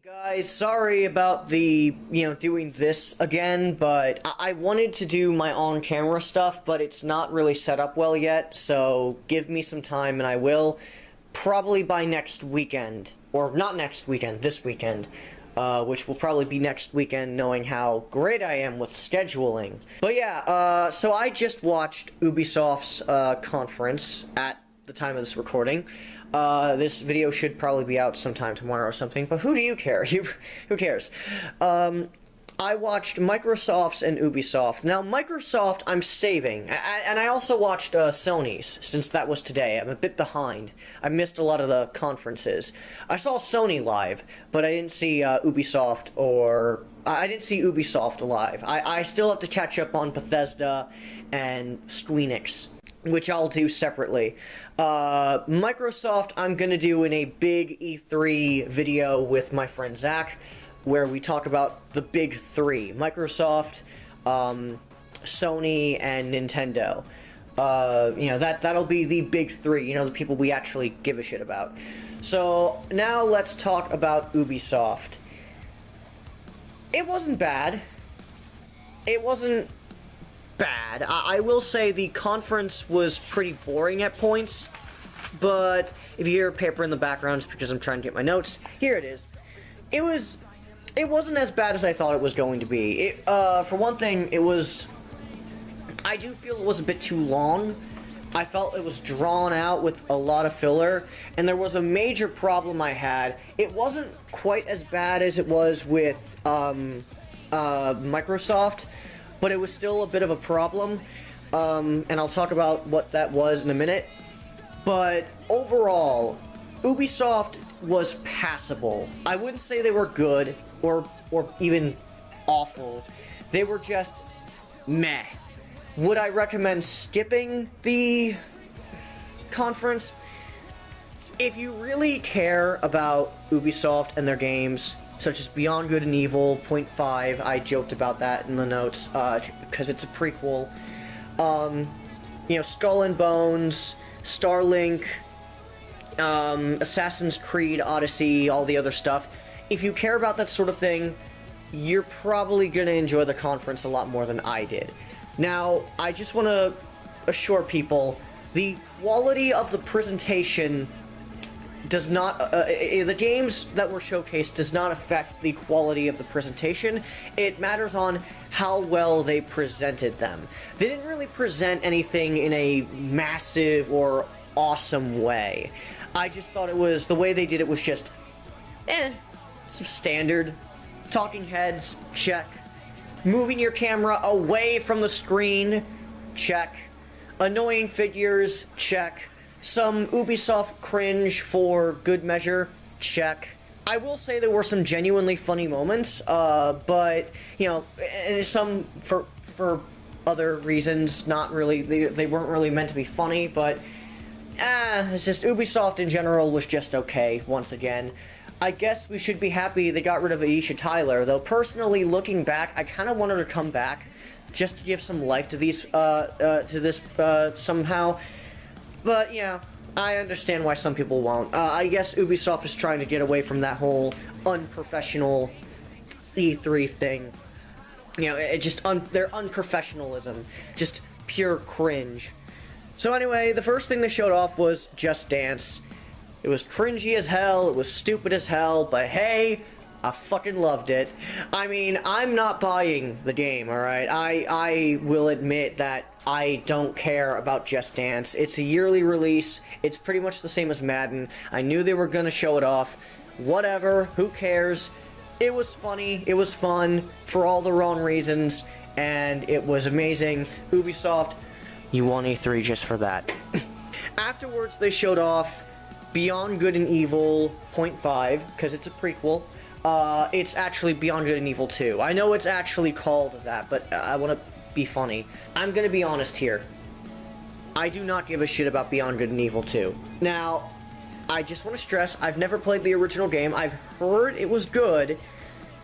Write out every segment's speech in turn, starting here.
Guys, sorry about the, doing this again, but I wanted to do my on-camera stuff, but it's not really set up well yet, so give me some time and I will. Probably by next weekend. Or not next weekend, this weekend. Which will probably be next weekend, knowing how great I am with scheduling. But yeah, so I just watched Ubisoft's conference at the time of this recording. This video should probably be out sometime tomorrow or something, but who do you care? Who cares? I watched Microsoft's and Ubisoft. Now, Microsoft, I'm saving, and I also watched Sony's, since that was today. I'm a bit behind. I missed a lot of the conferences. I saw Sony live, but I didn't see Ubisoft I didn't see Ubisoft live. I still have to catch up on Bethesda and Squeenix, which I'll do separately. Microsoft, I'm gonna do in a big E3 video with my friend Zach, where we talk about the big three: Microsoft, Sony, and Nintendo. That'll be the big three, the people we actually give a shit about. So, now let's talk about Ubisoft. It wasn't bad. It wasn't bad. I will say the conference was pretty boring at points, but if you hear paper in the background, it's because I'm trying to get my notes. Here it is. It wasn't as bad as I thought it was going to be. For one thing, I do feel it was a bit too long. I felt it was drawn out with a lot of filler, and there was a major problem I had. It wasn't quite as bad as it was with Microsoft, but it was still a bit of a problem, and I'll talk about what that was in a minute. But overall, Ubisoft was passable. I wouldn't say they were good or even awful. They were just meh. Would I recommend skipping the conference? If you really care about Ubisoft and their games, such as Beyond Good and Evil, Point 5, I joked about that in the notes, because it's a prequel. Skull and Bones, Starlink, Assassin's Creed, Odyssey, all the other stuff. If you care about that sort of thing, you're probably going to enjoy the conference a lot more than I did. Now, I just want to assure people, the quality of the presentation does not, the games that were showcased does not affect the quality of the presentation. It matters on how well they presented them. They didn't really present anything in a massive or awesome way. I just thought the way they did it was just, some standard. Talking heads, check. Moving your camera away from the screen, check. Annoying figures, check. Some Ubisoft cringe for good measure, check. I will say there were some genuinely funny moments, but, and some for other reasons, not really, they weren't really meant to be funny, but, it's just, Ubisoft in general was just okay, once again. I guess we should be happy they got rid of Aisha Tyler, though personally, looking back, I kind of wanted her to come back, just to give some life to these, to this, somehow. But, yeah, I understand why some people won't. I guess Ubisoft is trying to get away from that whole unprofessional E3 thing. Their unprofessionalism. Just pure cringe. So anyway, the first thing they showed off was Just Dance. It was cringy as hell, it was stupid as hell, but hey, I fucking loved it. I mean, I'm not buying the game, alright? I will admit that I don't care about Just Dance. It's a yearly release. It's pretty much the same as Madden. I knew they were gonna show it off. Whatever, who cares? It was funny, it was fun, for all the wrong reasons, and it was amazing. Ubisoft, you won E3 just for that. Afterwards, they showed off Beyond Good and Evil Point 5, because it's a prequel. It's actually Beyond Good and Evil 2. I know it's actually called that, but I want to be funny. I'm gonna be honest here. I do not give a shit about Beyond Good and Evil 2. Now, I just want to stress, I've never played the original game. I've heard it was good,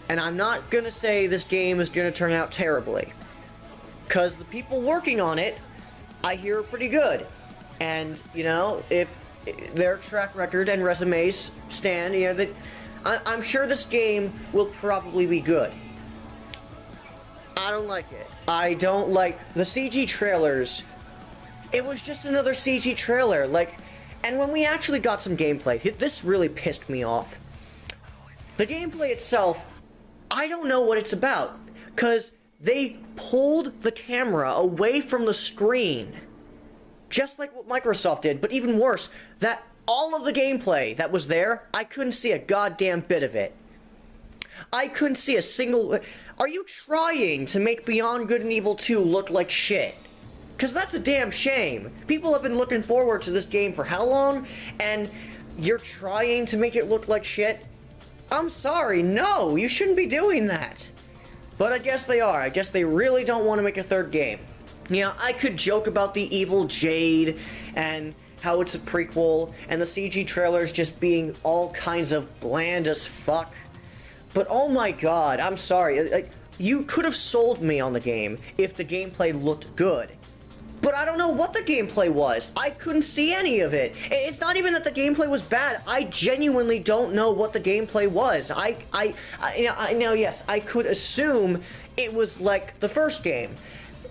and I'm not gonna say this game is gonna turn out terribly. Because the people working on it, I hear are pretty good. And, if their track record and resumes stand, I'm sure this game will probably be good. I don't like it. I don't like the CG trailers. It was just another CG trailer, like, and when we actually got some gameplay, this really pissed me off. The gameplay itself, I don't know what it's about, because they pulled the camera away from the screen, just like what Microsoft did, but even worse, that all of the gameplay that was there, I couldn't see a goddamn bit of it. I couldn't see a single... Are you trying to make Beyond Good and Evil 2 look like shit? Because that's a damn shame. People have been looking forward to this game for how long? And you're trying to make it look like shit? I'm sorry, no, you shouldn't be doing that. But I guess they are. I guess they really don't want to make a third game. Yeah, I could joke about the evil Jade and how it's a prequel and the CG trailers just being all kinds of bland as fuck. But oh my god, I'm sorry. Like, you could have sold me on the game if the gameplay looked good. But I don't know what the gameplay was. I couldn't see any of it. It's not even that the gameplay was bad. I genuinely don't know what the gameplay was. I know, yes, I could assume it was like the first game.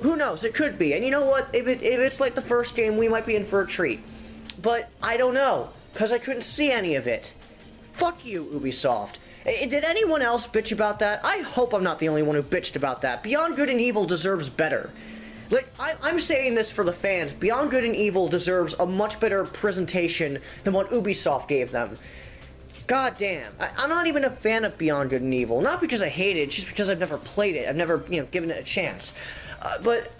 Who knows? It could be. And you know what? If it's like the first game, we might be in for a treat. But I don't know, because I couldn't see any of it. Fuck you, Ubisoft. Did anyone else bitch about that? I hope I'm not the only one who bitched about that. Beyond Good and Evil deserves better. Like, I'm saying this for the fans. Beyond Good and Evil deserves a much better presentation than what Ubisoft gave them. God damn. I'm not even a fan of Beyond Good and Evil. Not because I hate it, just because I've never played it. I've never, given it a chance. But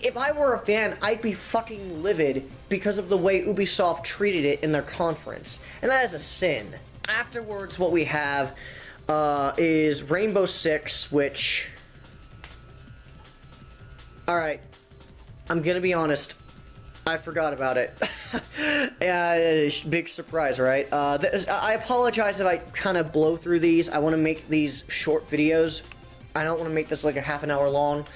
if I were a fan, I'd be fucking livid because of the way Ubisoft treated it in their conference. And that is a sin. Afterwards, what we have is Rainbow Six, which... Alright. I'm gonna be honest, I forgot about it. Big surprise, right? I apologize if I kind of blow through these. I want to make these short videos. I don't want to make this like a half an hour long.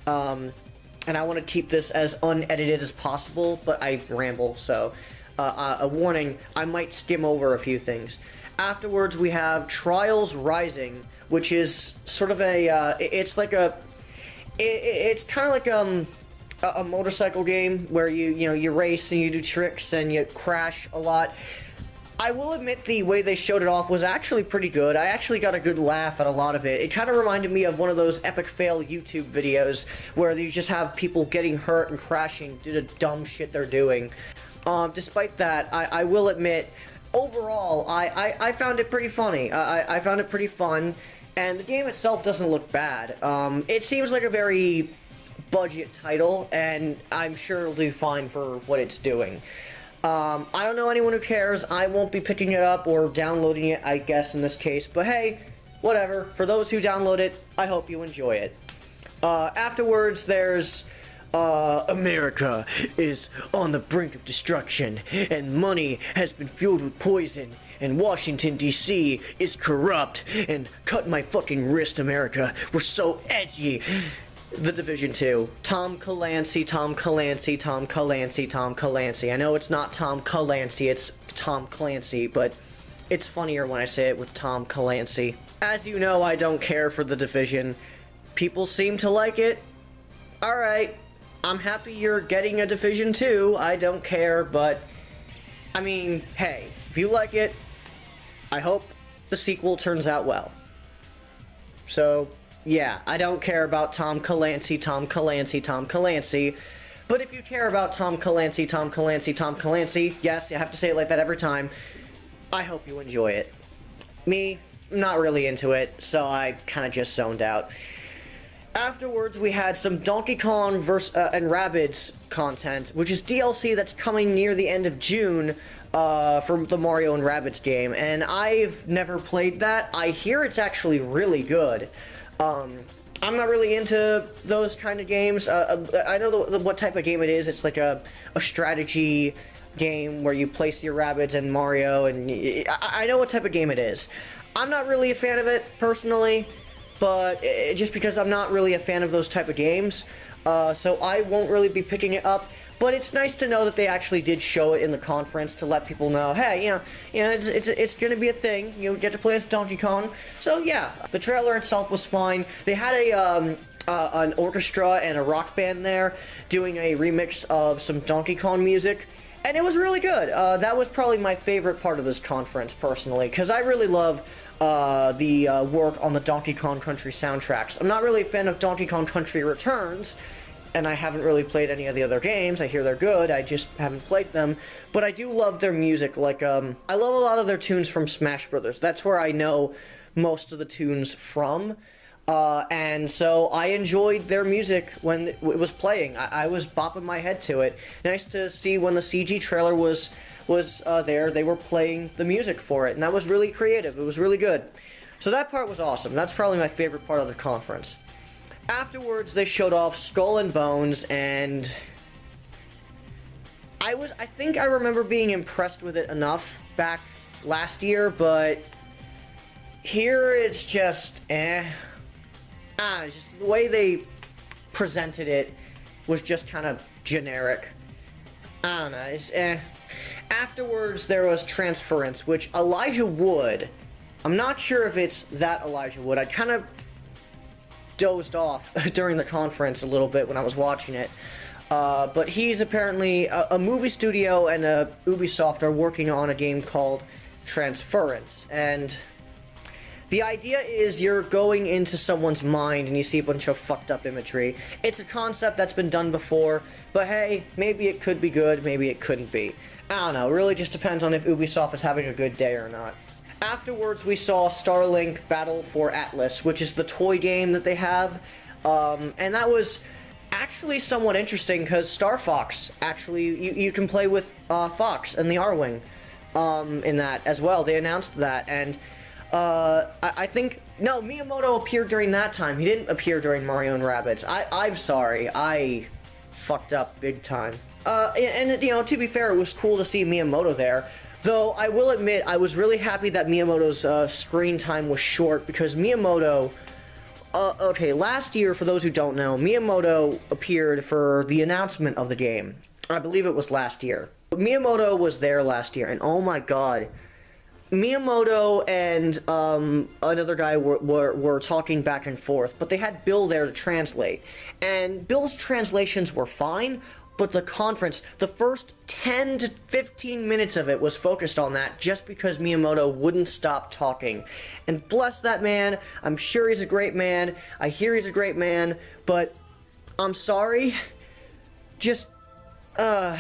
And I want to keep this as unedited as possible, but I ramble, so a warning, I might skim over a few things. Afterwards, we have Trials Rising, which is sort of a, it's like a... It's kind of like a motorcycle game where you race and you do tricks and you crash a lot. I will admit the way they showed it off was actually pretty good. I actually got a good laugh at a lot of it. It kind of reminded me of one of those epic fail YouTube videos where you just have people getting hurt and crashing due to dumb shit they're doing. Despite that, I will admit, overall, I found it pretty funny. I found it pretty fun. And the game itself doesn't look bad. It seems like a very budget title, and I'm sure it'll do fine for what it's doing. I don't know anyone who cares. I won't be picking it up or downloading it, I guess, in this case. But hey, whatever. For those who download it, I hope you enjoy it. Afterwards, there's... America is on the brink of destruction, and money has been fueled with poison, and Washington, D.C. is corrupt, and cut my fucking wrist, America. We're so edgy. The Division 2. Tom Clancy, Tom Clancy, Tom Clancy, Tom Clancy. I know it's not Tom Clancy, it's Tom Clancy, but it's funnier when I say it with Tom Clancy. As you know, I don't care for The Division. People seem to like it. Alright. I'm happy you're getting a Division 2, I don't care, but, I mean, hey, if you like it, I hope the sequel turns out well. So, yeah, I don't care about Tom Clancy, Tom Clancy, Tom Clancy, but if you care about Tom Clancy, Tom Clancy, Tom Clancy, yes, I have to say it like that every time, I hope you enjoy it. Me, I'm not really into it, so I kind of just zoned out. Afterwards, we had some Donkey Kong and Rabbids content, which is DLC that's coming near the end of June for the Mario and Rabbids game, and I've never played that. I hear it's actually really good. I'm not really into those kind of games. I know what type of game it is. It's like a strategy game where you place your Rabbids and Mario, and I know what type of game it is. I'm not really a fan of it, personally. But just because I'm not really a fan of those type of games, so I won't really be picking it up. But it's nice to know that they actually did show it in the conference to let people know, hey, it's going to be a thing. You get to play as Donkey Kong. So yeah, the trailer itself was fine. They had an orchestra and a rock band there doing a remix of some Donkey Kong music, and it was really good. That was probably my favorite part of this conference, personally, because I really love the work on the Donkey Kong Country soundtracks. I'm not really a fan of Donkey Kong Country Returns, and I haven't really played any of the other games. I hear they're good, I just haven't played them. But I do love their music, like, I love a lot of their tunes from Smash Brothers. That's where I know most of the tunes from. And so I enjoyed their music when it was playing. I was bopping my head to it. Nice to see when the CG trailer was there, they were playing the music for it, and that was really creative. It was really good. So that part was awesome. That's probably my favorite part of the conference. Afterwards, they showed off Skull and Bones, and I think I remember being impressed with it enough back last year, but here it's just just the way they presented it was just kind of generic. I don't know, it's Afterwards, there was Transference, which Elijah Wood, I'm not sure if it's that Elijah Wood. I kind of dozed off during the conference a little bit when I was watching it. But he's apparently a movie studio and Ubisoft are working on a game called Transference, and the idea is you're going into someone's mind and you see a bunch of fucked up imagery. It's a concept that's been done before, but hey, maybe it could be good, maybe it couldn't be. I don't know, it really just depends on if Ubisoft is having a good day or not. Afterwards, we saw Starlink Battle for Atlas, which is the toy game that they have, and that was actually somewhat interesting because Star Fox, actually, you can play with Fox and the R-Wing in that as well. They announced that, and I think, no, Miyamoto appeared during that time. He didn't appear during Mario and Rabbids. I'm sorry, I fucked up big time. And, you know, to be fair, it was cool to see Miyamoto there. Though, I will admit, I was really happy that Miyamoto's screen time was short, because Miyamoto... okay, last year, for those who don't know, Miyamoto appeared for the announcement of the game. I believe it was last year. But Miyamoto was there last year, and oh my god. Miyamoto and another guy were talking back and forth, but they had Bill there to translate. And Bill's translations were fine, but the conference, the first 10 to 15 minutes of it was focused on that just because Miyamoto wouldn't stop talking. And bless that man, I'm sure he's a great man, I hear he's a great man, but I'm sorry, just, God,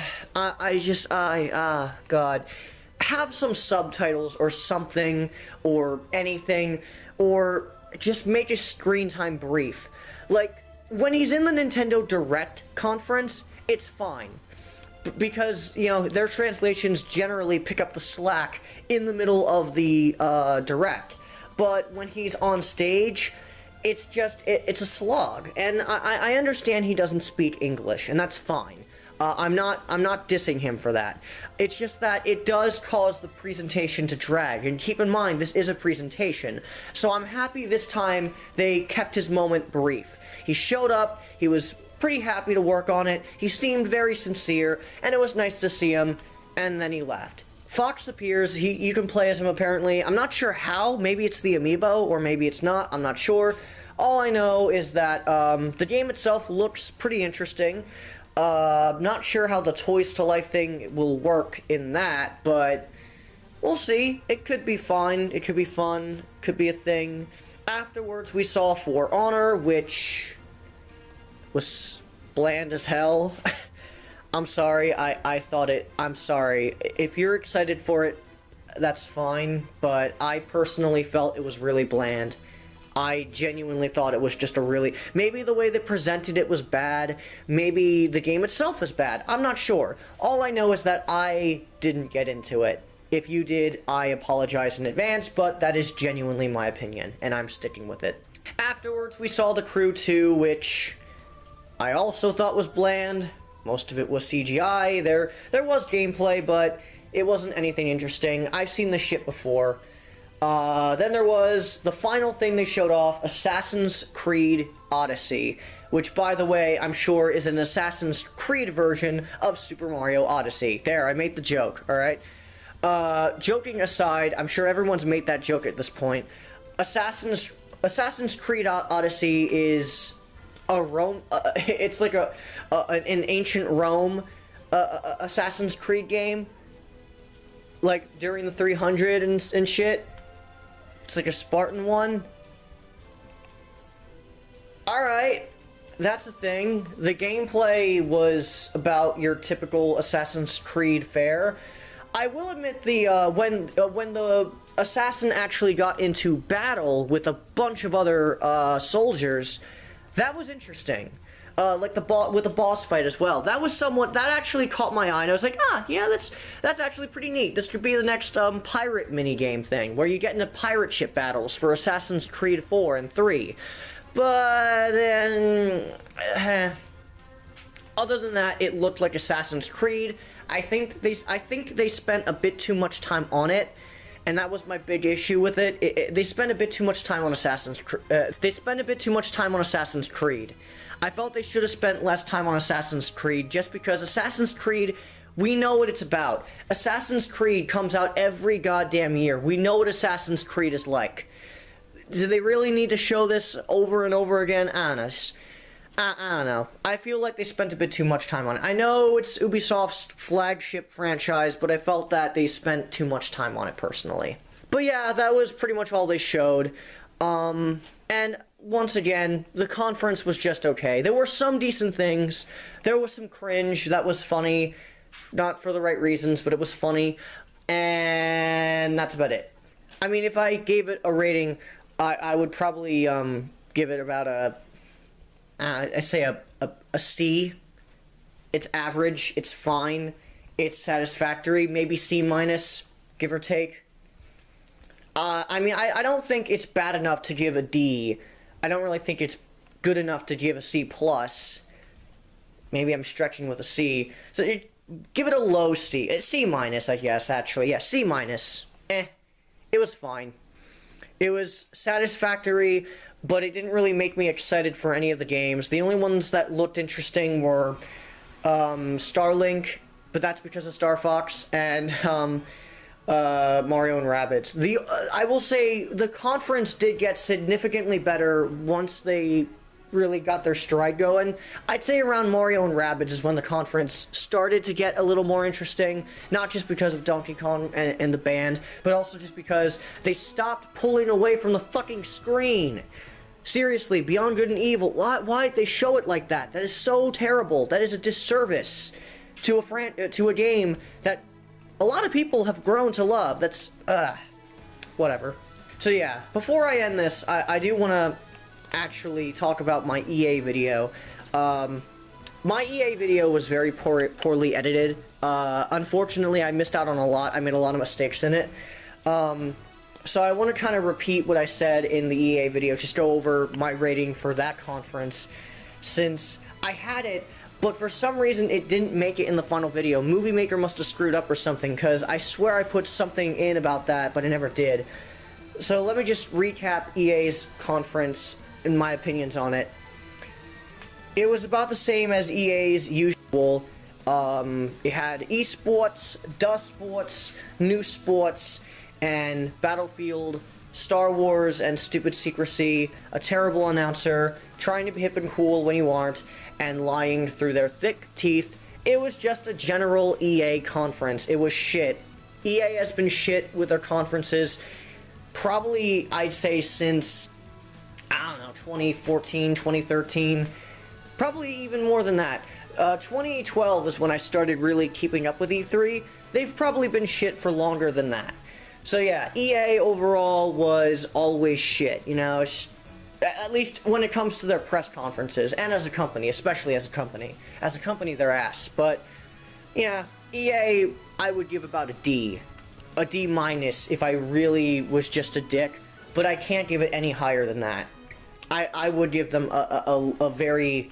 have some subtitles or something, or anything, or just make his screen time brief. Like, when he's in the Nintendo Direct conference, it's fine. Because, you know, their translations generally pick up the slack in the middle of the Direct. But when he's on stage, it's just, it's a slog. And I understand he doesn't speak English, and that's fine. I'm not dissing him for that. It's just that it does cause the presentation to drag. And keep in mind, this is a presentation. So I'm happy this time they kept his moment brief. He showed up, he was pretty happy to work on it, he seemed very sincere, and it was nice to see him, and then he left. Fox appears, you can play as him apparently. I'm not sure how, maybe it's the amiibo, or maybe it's not, I'm not sure. All I know is that the game itself looks pretty interesting. Not sure how the Toys to Life thing will work in that, but we'll see. It could be fun, it could be fun, could be a thing. Afterwards, we saw For Honor, which was bland as hell. I'm sorry, I'm sorry. If you're excited for it, that's fine, but I personally felt it was really bland. I genuinely thought it was just a really... Maybe the way they presented it was bad, maybe the game itself is bad, I'm not sure. All I know is that I didn't get into it. If you did, I apologize in advance, but that is genuinely my opinion, and I'm sticking with it. Afterwards, we saw The Crew 2, which I also thought was bland. Most of it was CGI. There was gameplay, but it wasn't anything interesting. I've seen this shit before. Then there was the final thing they showed off, Assassin's Creed Odyssey, which, by the way, I'm sure is an Assassin's Creed version of Super Mario Odyssey. There, I made the joke, alright? Joking aside, I'm sure everyone's made that joke at this point. Assassin's Creed Odyssey is a Rome. It's like an ancient Rome Assassin's Creed game, like during the 300 and shit. It's like a Spartan one. All right, that's a thing. The gameplay was about your typical Assassin's Creed fare. I will admit when the assassin actually got into battle with a bunch of other soldiers, that was interesting. Like with the boss fight as well. That actually caught my eye, and I was like, yeah, that's actually pretty neat. This could be the next pirate minigame thing, where you get into pirate ship battles for Assassin's Creed 4 and 3. But other than that, it looked like Assassin's Creed. I think they spent a bit too much time on it, and that was my big issue with it. They spent a bit too much time on Assassin's Creed. I felt they should have spent less time on Assassin's Creed, just because Assassin's Creed, we know what it's about. Assassin's Creed comes out every goddamn year. We know what Assassin's Creed is like. Do they really need to show this over and over again? I don't know. I feel like they spent a bit too much time on it. I know it's Ubisoft's flagship franchise, but I felt that they spent too much time on it personally. But yeah, that was pretty much all they showed. And once again, the conference was just okay. There were some decent things. There was some cringe that was funny. Not for the right reasons, but it was funny. And that's about it. I mean, if I gave it a rating, I would probably give it about I'd say a C. It's average. It's fine. It's satisfactory. Maybe C minus, give or take. I mean, I don't think it's bad enough to give a D. I don't really think it's good enough to give a C plus. Maybe I'm stretching with a C. So give it a low C. C minus, I guess, actually. Yeah, C minus. It was fine. It was satisfactory, but it didn't really make me excited for any of the games. The only ones that looked interesting were Starlink, but that's because of Star Fox, and Mario and Rabbids. I will say the conference did get significantly better once they really got their stride going. I'd say around Mario and Rabbids is when the conference started to get a little more interesting, not just because of Donkey Kong and the band, but also just because they stopped pulling away from the fucking screen. Seriously, Beyond Good and Evil, why'd they show it like that? That is so terrible. That is a disservice to a game that a lot of people have grown to love. That's, whatever. So yeah, before I end this, I do want to actually talk about my EA video. My EA video was very poorly edited. Unfortunately, I missed out on a lot. I made a lot of mistakes in it. So I want to kind of repeat what I said in the EA video, just go over my rating for that conference, since I had it, but for some reason it didn't make it in the final video. Movie Maker must have screwed up or something, because I swear I put something in about that, but I never did. So let me just recap EA's conference and my opinions on it. It was about the same as EA's usual. It had esports, dust sports, new sports, and Battlefield, Star Wars, and stupid secrecy, a terrible announcer, trying to be hip and cool when you aren't, and lying through their thick teeth. It was just a general EA conference. It was shit. EA has been shit with their conferences, probably, I'd say, since, I don't know, 2014, 2013, probably even more than that. 2012 is when I started really keeping up with E3. They've probably been shit for longer than that. So yeah, EA overall was always shit, you know, at least when it comes to their press conferences, and as a company, especially as a company. As a company, they're ass, but yeah, EA, I would give about a D minus if I really was just a dick, but I can't give it any higher than that. I would give them a very,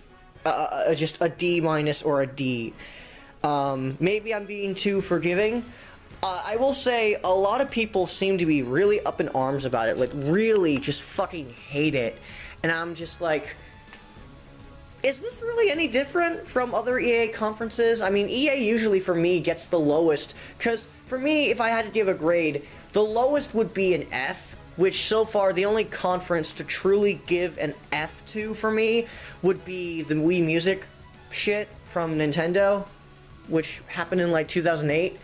just a D minus or a D. Maybe I'm being too forgiving, I will say a lot of people seem to be really up in arms about it, like really just fucking hate it. And I'm just like, is this really any different from other EA conferences? I mean, EA usually for me gets the lowest, because for me, if I had to give a grade, the lowest would be an F, which so far the only conference to truly give an F to for me would be the Wii Music shit from Nintendo, which happened in like 2008.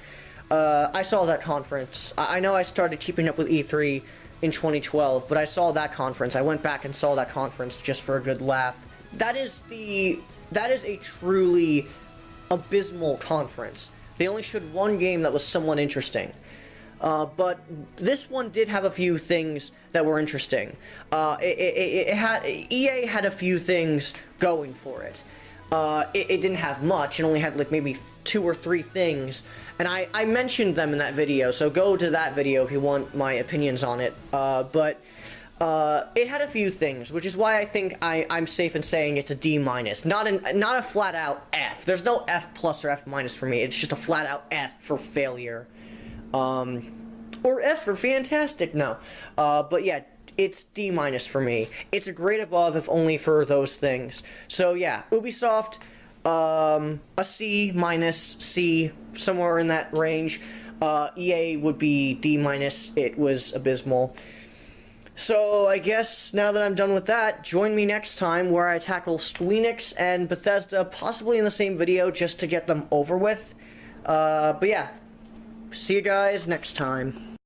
I saw that conference. I know I started keeping up with E3 in 2012, but I saw that conference. I went back and saw that conference just for a good laugh. That is a truly abysmal conference. They only showed one game that was somewhat interesting. But this one did have a few things that were interesting. EA had a few things going for it. It didn't have much. It only had like maybe 2 or 3 things. And I mentioned them in that video, so go to that video if you want my opinions on it. But it had a few things, which is why I think I'm safe in saying it's a D-, not a flat-out F. There's no F plus or F minus for me. It's just a flat-out F for failure. Or F for fantastic, no. But yeah, it's D- for me. It's a grade above, if only for those things. So yeah, Ubisoft, a C-, C, somewhere in that range. EA would be D-. It was abysmal. So I guess now that I'm done with that, join me next time where I tackle Squeenix and Bethesda, possibly in the same video, just to get them over with. But yeah, see you guys next time.